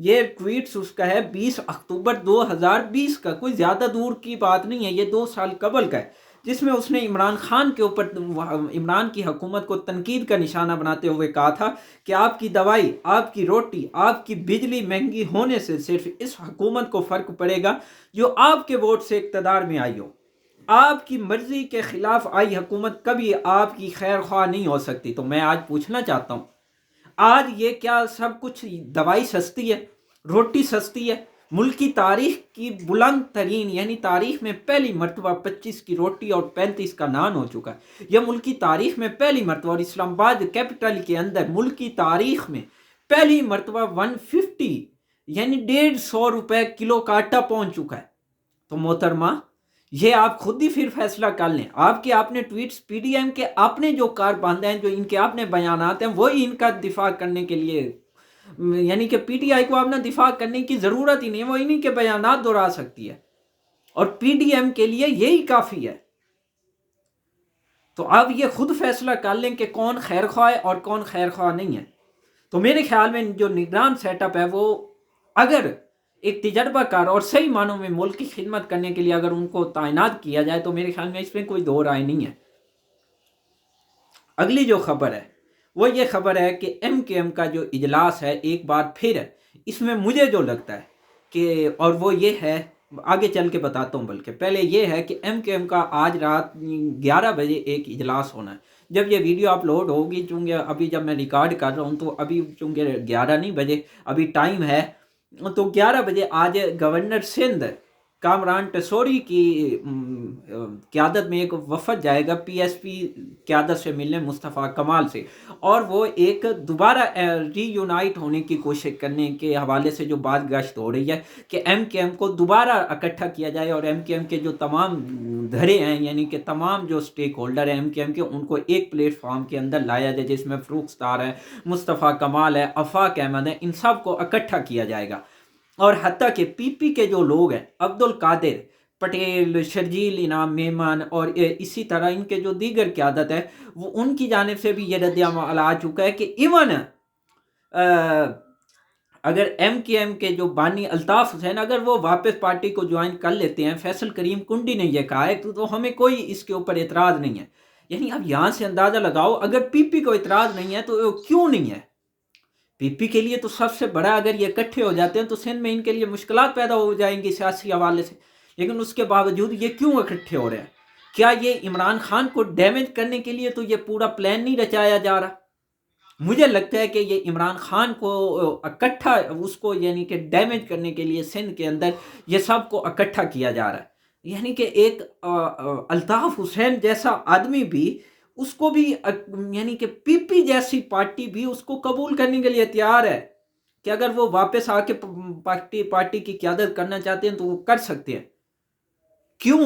یہ ٹویٹس اس کا ہے 20 اکتوبر 2020 کا، کوئی زیادہ دور کی بات نہیں ہے، یہ 2 سال قبل کا ہے، جس میں اس نے عمران خان کے اوپر، عمران کی حکومت کو تنقید کا نشانہ بناتے ہوئے کہا تھا کہ آپ کی دوائی، آپ کی روٹی، آپ کی بجلی مہنگی ہونے سے صرف اس حکومت کو فرق پڑے گا جو آپ کے ووٹ سے اقتدار میں آئی ہو۔ آپ کی مرضی کے خلاف آئی حکومت کبھی آپ کی خیر خواہ نہیں ہو سکتی۔ تو میں آج پوچھنا چاہتا ہوں، آج یہ کیا سب کچھ، دوائی سستی ہے، روٹی سستی ہے، ملک کی تاریخ کی بلند ترین، یعنی تاریخ میں پہلی مرتبہ 25 کی روٹی اور 35 کا نان ہو چکا ہے، یہ ملک کی تاریخ میں پہلی مرتبہ، اور اسلام آباد کیپٹل کے اندر ملک کی تاریخ میں پہلی مرتبہ 150 یعنی 150 روپے کلو کا آٹا پہنچ چکا ہے۔ تو محترمہ، یہ آپ خود ہی پھر فیصلہ کر لیں۔ آپ نے ٹویٹس پی ڈی ایم کے اپنے جو کاربندہ ہیں، جو ان کے اپنے بیانات ہیں، وہی ان کا دفاع کرنے کے لیے، یعنی کہ پی ٹی آئی کو اپنا دفاع کرنے کی ضرورت ہی نہیں ہے، وہ انہی کے بیانات دہرا سکتی ہے، اور پی ڈی ایم کے لیے یہی کافی ہے۔ تو اب یہ خود فیصلہ کر لیں کہ کون خیر خواہ ہے اور کون خیر خواہ نہیں ہے۔ تو میرے خیال میں جو نگران سیٹ اپ ہے، وہ اگر ایک تجربہ کار اور صحیح معنوں میں ملک کی خدمت کرنے کے لیے اگر ان کو تعینات کیا جائے تو میرے خیال میں اس میں کوئی دو رائے نہیں ہے۔ اگلی جو خبر ہے وہ یہ خبر ہے کہ ایم کیو ایم کا جو اجلاس ہے ایک بار پھر ہے، اس میں مجھے جو لگتا ہے کہ، اور وہ یہ ہے، آگے چل کے بتاتا ہوں، بلکہ پہلے یہ ہے کہ ایم کیو ایم کا آج رات 11 بجے ایک اجلاس ہونا ہے۔ جب یہ ویڈیو اپلوڈ ہوگی، چونکہ ابھی جب میں ریکارڈ کر رہا ہوں تو ابھی چونکہ 11 نہیں بجے ابھی ٹائم ہے، تو 11 بجے آج گورنر سندھ کامران ٹیسوری کی قیادت میں ایک وفد جائے گا پی ایس پی قیادت سے ملنے، مصطفیٰ کمال سے، اور وہ ایک دوبارہ ری یونائٹ ہونے کی کوشش کرنے کے حوالے سے جو بات گشت ہو رہی ہے کہ ایم کے ایم کو دوبارہ اکٹھا کیا جائے، اور ایم کے ایم کے جو تمام دھڑے ہیں، یعنی کہ تمام جو سٹیک ہولڈر ہیں ایم کے ایم کے، ان کو ایک پلیٹ فارم کے اندر لایا جائے، جس میں فروخ ستار ہے، مصطفیٰ کمال ہے، آفاق احمد ہے، ان سب کو اکٹھا کیا جائے گا۔ اور حتیٰ کہ پی پی کے جو لوگ ہیں، عبد القادر پٹیل، شرجیل انعام میمن، اور اسی طرح ان کے جو دیگر قیادت ہے، وہ ان کی جانب سے بھی یہ رد عمل آ چکا ہے کہ ایون اگر ایم کے ایم کے جو بانی الطاف حسین اگر وہ واپس پارٹی کو جوائن کر لیتے ہیں، فیصل کریم کنڈی نے یہ کہا ہے، تو ہمیں کوئی اس کے اوپر اعتراض نہیں ہے۔ یعنی اب یہاں سے اندازہ لگاؤ، اگر پی پی کو اعتراض نہیں ہے تو کیوں نہیں ہے؟ پی پی کے لیے تو سب سے بڑا، اگر یہ اکٹھے ہو جاتے ہیں تو سندھ میں ان کے لیے مشکلات پیدا ہو جائیں گی سیاسی حوالے سے، لیکن اس کے باوجود یہ کیوں اکٹھے ہو رہے ہیں؟ کیا یہ عمران خان کو ڈیمیج کرنے کے لیے تو یہ پورا پلان نہیں رچایا جا رہا؟ مجھے لگتا ہے کہ یہ عمران خان کو اکٹھا، اس کو یعنی کہ ڈیمیج کرنے کے لیے سندھ کے اندر یہ سب کو اکٹھا کیا جا رہا ہے۔ یعنی کہ ایک الطاف حسین جیسا آدمی بھی، اس کو بھی، یعنی کہ پی پی جیسی پارٹی بھی اس کو قبول کرنے کے لیے تیار ہے کہ اگر وہ واپس آ کے پارٹی کی قیادت کرنا چاہتے ہیں تو وہ کر سکتے ہیں۔ کیوں؟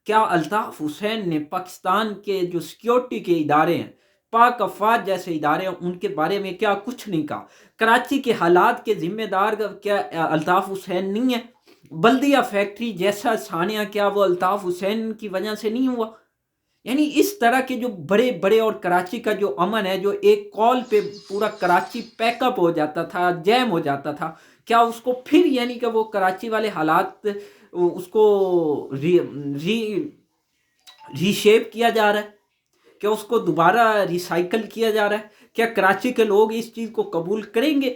کیا الطاف حسین نے پاکستان کے جو سیکیورٹی کے ادارے ہیں، پاک افواج جیسے ادارے ہیں، ان کے بارے میں کیا کچھ نہیں کہا؟ کراچی کے حالات کے ذمہ دار کیا الطاف حسین نہیں ہے؟ بلدیہ فیکٹری جیسا سانحہ کیا وہ الطاف حسین کی وجہ سے نہیں ہوا؟ یعنی اس طرح کے جو بڑے بڑے، اور کراچی کا جو امن ہے، جو ایک کال پہ پورا کراچی پیک اپ ہو جاتا تھا، جیم ہو جاتا تھا، کیا اس کو پھر، یعنی کہ وہ کراچی والے حالات، اس کو ری شیپ کیا جا رہا ہے؟ کیا اس کو دوبارہ ریسائیکل کیا جا رہا ہے؟ کیا کراچی کے لوگ اس چیز کو قبول کریں گے؟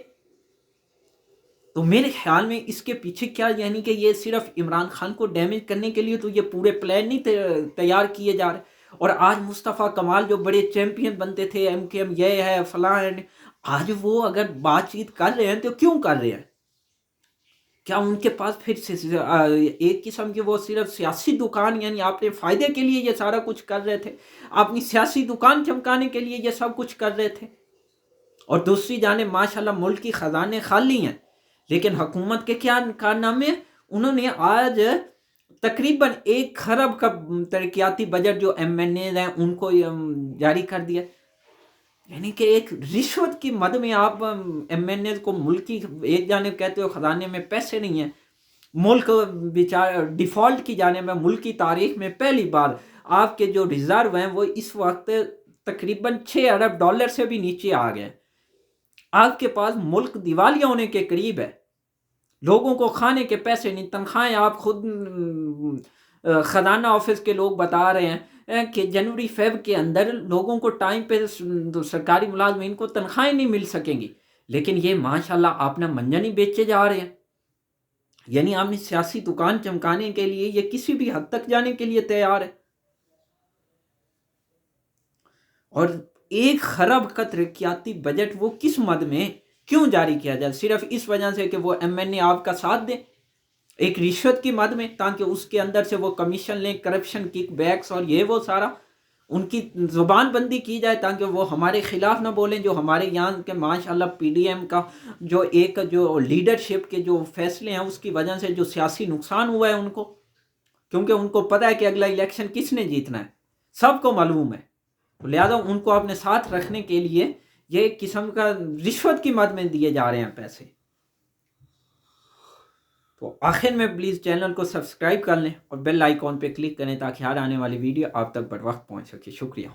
تو میرے خیال میں اس کے پیچھے کیا، یعنی کہ یہ صرف عمران خان کو ڈیمیج کرنے کے لیے تو یہ پورے پلان نہیں تیار کیے جا رہے۔ اور آج مصطفیٰ کمال جو بڑے چیمپئن بنتے تھے، ایم کے ایم یہ ہے فلاں ہے، آج وہ اگر بات چیت کر رہے ہیں تو کیوں کر رہے ہیں؟ کیا ان کے پاس پھر سے ایک قسم کی وہ صرف سیاسی دکان، یعنی اپنے فائدے کے لیے یہ سارا کچھ کر رہے تھے، اپنی سیاسی دکان چمکانے کے لیے یہ سب کچھ کر رہے تھے؟ اور دوسری جانب ماشاءاللہ ملک کی خزانے خالی ہیں، لیکن حکومت کے کیا کارنامے ہیں؟ انہوں نے آج تقریباً 1 خرب کا ترقیاتی بجٹ جو ایم این اے ہیں ان کو جاری کر دیا۔ یعنی کہ ایک رشوت کی مد میں آپ ایم این اے کو، ملک کی ایک جانب کہتے ہو خزانے میں پیسے نہیں ہیں، ملک ڈیفالٹ کی جانب میں، ملک کی تاریخ میں پہلی بار آپ کے جو ریزرو ہیں وہ اس وقت تقریباً 6 ارب ڈالر سے بھی نیچے آ گئے۔ آپ کے پاس ملک دیوالیہ ہونے کے قریب ہے، لوگوں کو کھانے کے پیسے نہیں، تنخواہیں آپ خود خزانہ آفس کے لوگ بتا رہے ہیں کہ جنوری فیب کے اندر لوگوں کو ٹائم پہ سرکاری ملازمین کو تنخواہیں نہیں مل سکیں گی، لیکن یہ ماشاءاللہ آپ نے منجنی بیچے جا رہے ہیں. یعنی آپ نے سیاسی دکان چمکانے کے لیے یہ کسی بھی حد تک جانے کے لیے تیار ہے. اور 1 خرب کا ترقیاتی بجٹ وہ کس مد میں کیوں جاری کیا جائے؟ صرف اس وجہ سے کہ وہ ایم این اے آپ کا ساتھ دیں ایک رشوت کی مد میں، تاکہ اس کے اندر سے وہ کمیشن لیں، کرپشن، کک بیکس اور یہ وہ سارا ان کی زبان بندی کی جائے، تاکہ وہ ہمارے خلاف نہ بولیں. جو ہمارے یہاں کے ماشاءاللہ پی ڈی ایم کا جو لیڈرشپ کے جو فیصلے ہیں اس کی وجہ سے جو سیاسی نقصان ہوا ہے ان کو، کیونکہ ان کو پتہ ہے کہ اگلا الیکشن کس نے جیتنا ہے، سب کو معلوم ہے. لہذا ان کو اپنے ساتھ رکھنے کے لیے یہ ایک قسم کا رشوت کی مد میں دیے جا رہے ہیں پیسے. تو آخر میں پلیز چینل کو سبسکرائب کر لیں اور بیل آئیکن پہ کلک کریں تاکہ ہر آنے والی ویڈیو آپ تک بر وقت پہنچ سکے. شکریہ.